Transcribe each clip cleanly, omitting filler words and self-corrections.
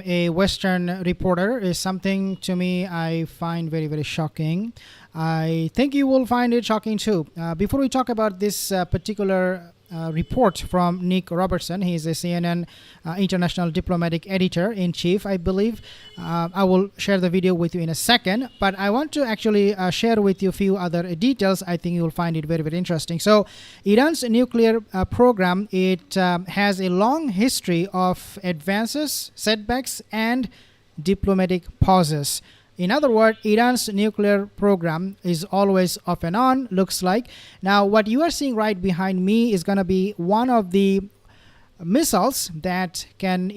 a Western reporter is something to me I find very, very shocking. I think you will find it shocking too. Before we talk about this particular report from Nick Robertson, he is a CNN international diplomatic editor-in-chief, I believe. I will share the video with you in a second, but I want to actually share with you a few other details. I think you will find it very, very interesting. So Iran's nuclear program, it has a long history of advances, setbacks, and diplomatic pauses. In other words, Iran's nuclear program is always off and on, looks like. Now, what you are seeing right behind me is going to be one of the missiles that can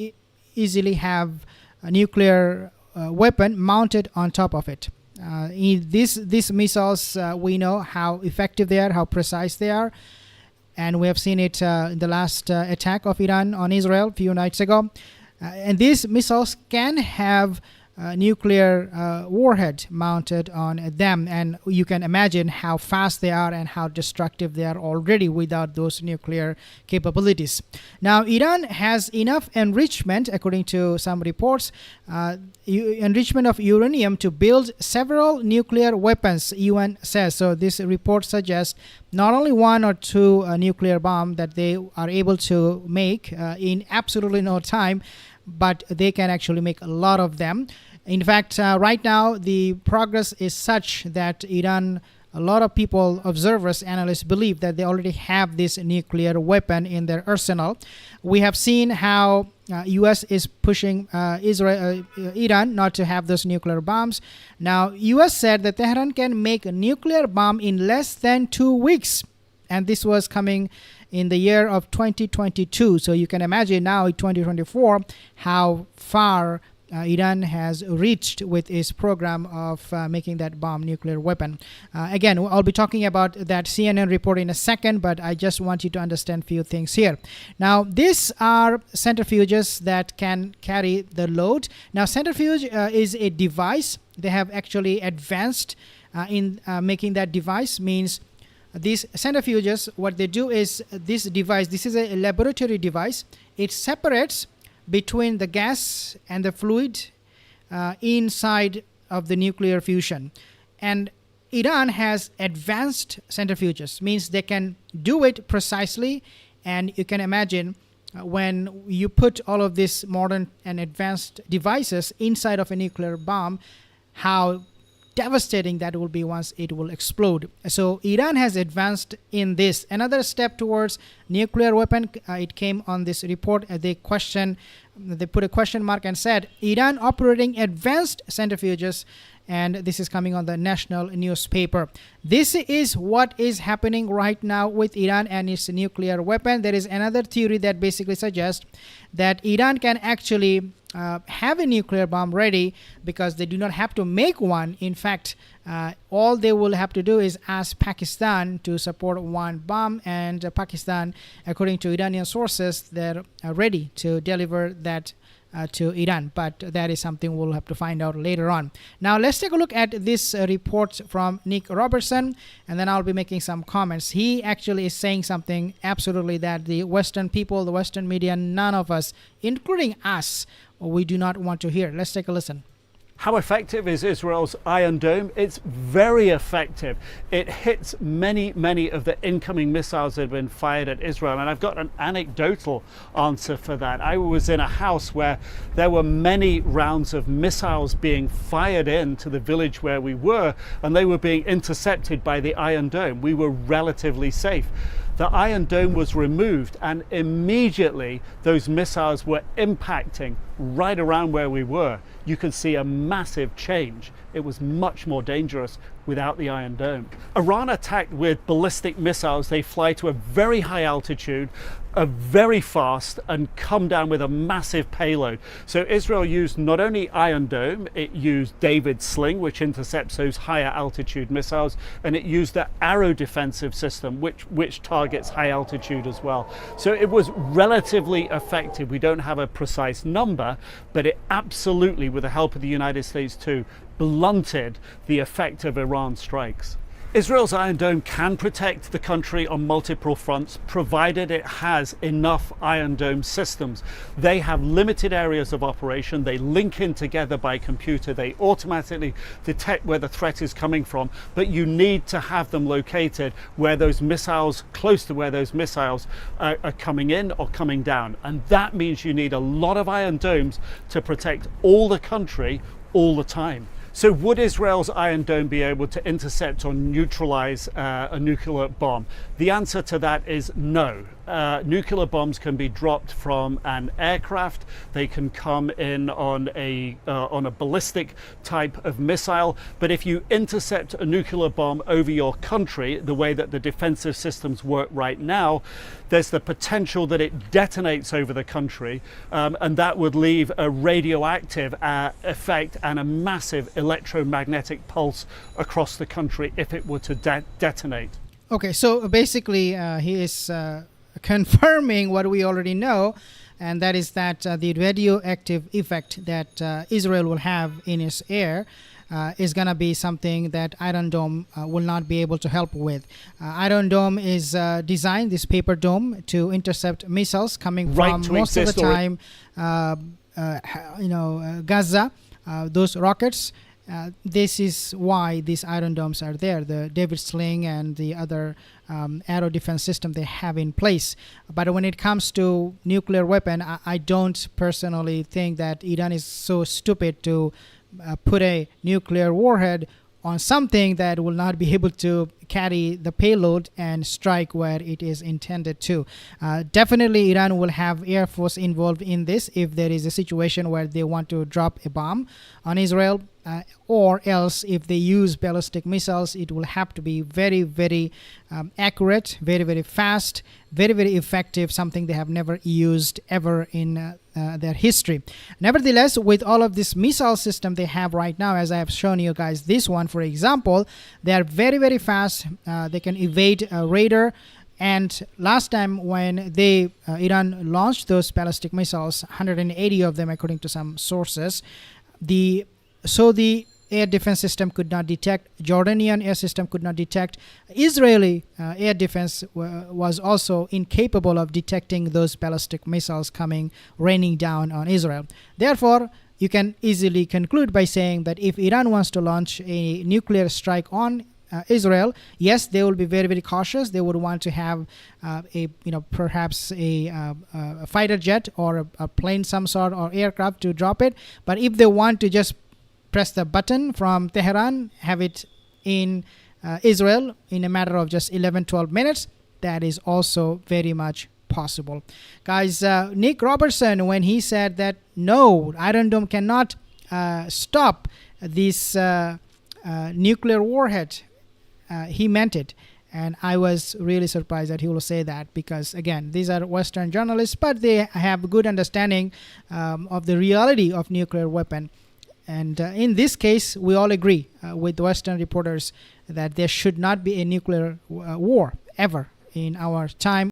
easily have a nuclear weapon mounted on top of it. These missiles, we know how effective they are, how precise they are. And we have seen it in the last attack of Iran on Israel a few nights ago. And these missiles can have nuclear warhead mounted on them, and you can imagine how fast they are and how destructive they are already without those nuclear capabilities. Now, Iran has enough enrichment, according to some reports, enrichment of uranium to build several nuclear weapons, UN says. So this report suggests not only one or two nuclear bomb that they are able to make in absolutely no time, but they can actually make a lot of them. In fact, right now, the progress is such that Iran, a lot of people, observers, analysts believe that they already have this nuclear weapon in their arsenal. We have seen how U.S. is pushing Iran not to have those nuclear bombs. Now, U.S. said that Tehran can make a nuclear bomb in less than 2 weeks. And this was coming in the year of 2022. So you can imagine now in 2024 how far Iran has reached with its program of making that bomb nuclear weapon. Again, I'll be talking about that CNN report in a second, but I just want you to understand a few things here. Now, these are centrifuges that can carry the load. Now, centrifuge is a device. They have actually advanced in making that device. Means these centrifuges, what they do is this device, this is a laboratory device. It separates between the gas and the fluid inside of the nuclear fusion. And Iran has advanced centrifuges, means they can do it precisely. And you can imagine when you put all of these modern and advanced devices inside of a nuclear bomb, how devastating that will be once it will explode. So Iran has advanced in this. Another step towards nuclear weapon, it came on this report. They put a question mark and said, Iran operating advanced centrifuges, and this is coming on the national newspaper. This is what is happening right now with Iran and its nuclear weapon. There is another theory that basically suggests that Iran can actually have a nuclear bomb ready because they do not have to make one. In fact, all they will have to do is ask Pakistan to support one bomb, and Pakistan, according to Iranian sources, they're ready to deliver that to Iran, but that is something we'll have to find out later on. Now let's take a look at this report from Nick Robertson, and then I'll be making some comments. He actually is saying something absolutely that the Western people, the Western media, none of us, including us, we do not want to hear. Let's take a listen. How effective is Israel's Iron Dome? It's very effective. It hits many of the incoming missiles that have been fired at Israel. And I've got an anecdotal answer for that. I was in a house where there were many rounds of missiles being fired into the village where we were, and they were being intercepted by the Iron Dome. We were relatively safe. The Iron Dome was removed, and immediately those missiles were impacting right around where we were. You could see a massive change. It was much more dangerous without the Iron Dome. Iran attacked with ballistic missiles. They fly to a very high altitude, are very fast, and come down with a massive payload. So Israel used not only Iron Dome, it used David's Sling, which intercepts those higher altitude missiles, and it used the Arrow defensive system, which targets high altitude as well. So it was relatively effective. We don't have a precise number, but it absolutely, with the help of the United States too, blunted the effect of Iran's strikes. Israel's Iron Dome can protect the country on multiple fronts, provided it has enough Iron Dome systems. They have limited areas of operation. They link in together by computer. They automatically detect where the threat is coming from, but you need to have them located where those missiles, close to where those missiles are coming in or coming down. And that means you need a lot of Iron Domes to protect all the country all the time. So would Israel's Iron Dome be able to intercept or neutralize a nuclear bomb? The answer to that is no. Nuclear bombs can be dropped from an aircraft. They can come in on a ballistic type of missile. But if you intercept a nuclear bomb over your country, the way that the defensive systems work right now, there's the potential that it detonates over the country, and that would leave a radioactive effect and a massive electromagnetic pulse across the country if it were to detonate. Okay, so basically he is confirming what we already know, and that is that the radioactive effect that Israel will have in its air is going to be something that Iron Dome will not be able to help with. Iron Dome is designed, this paper dome, to intercept missiles coming from most of the time, Gaza, those rockets. This is why these Iron Domes are there, the David Sling and the other aero defense system they have in place. But when it comes to nuclear weapon, I don't personally think that Iran is so stupid to put a nuclear warhead on something that will not be able to carry the payload and strike where it is intended to. Definitely Iran will have Air Force involved in this if there is a situation where they want to drop a bomb on Israel, or else if they use ballistic missiles, it will have to be very, very accurate, very, very fast, very, very effective, something they have never used ever in their history. Nevertheless, with all of this missile system they have right now, as I have shown you guys, this one for example, they are very, very fast. They can evade a radar. And last time when Iran launched those ballistic missiles, 180 of them according to some sources, the air defense system could not detect, Jordanian air system could not detect, Israeli air defense was also incapable of detecting those ballistic missiles raining down on Israel. Therefore, you can easily conclude by saying that if Iran wants to launch a nuclear strike on Israel, yes, they will be very, very cautious. They would want to have perhaps a fighter jet or a plane, some sort, or aircraft to drop it. But if they want to just press the button from Tehran, have it in Israel in a matter of just 11-12 minutes, that is also very much possible. Guys, Nick Robertson, when he said that no, Iron Dome cannot stop this nuclear warhead, he meant it. And I was really surprised that he will say that, because again, these are Western journalists, but they have a good understanding of the reality of nuclear weapon. And in this case, we all agree with Western reporters that there should not be a nuclear war ever in our time.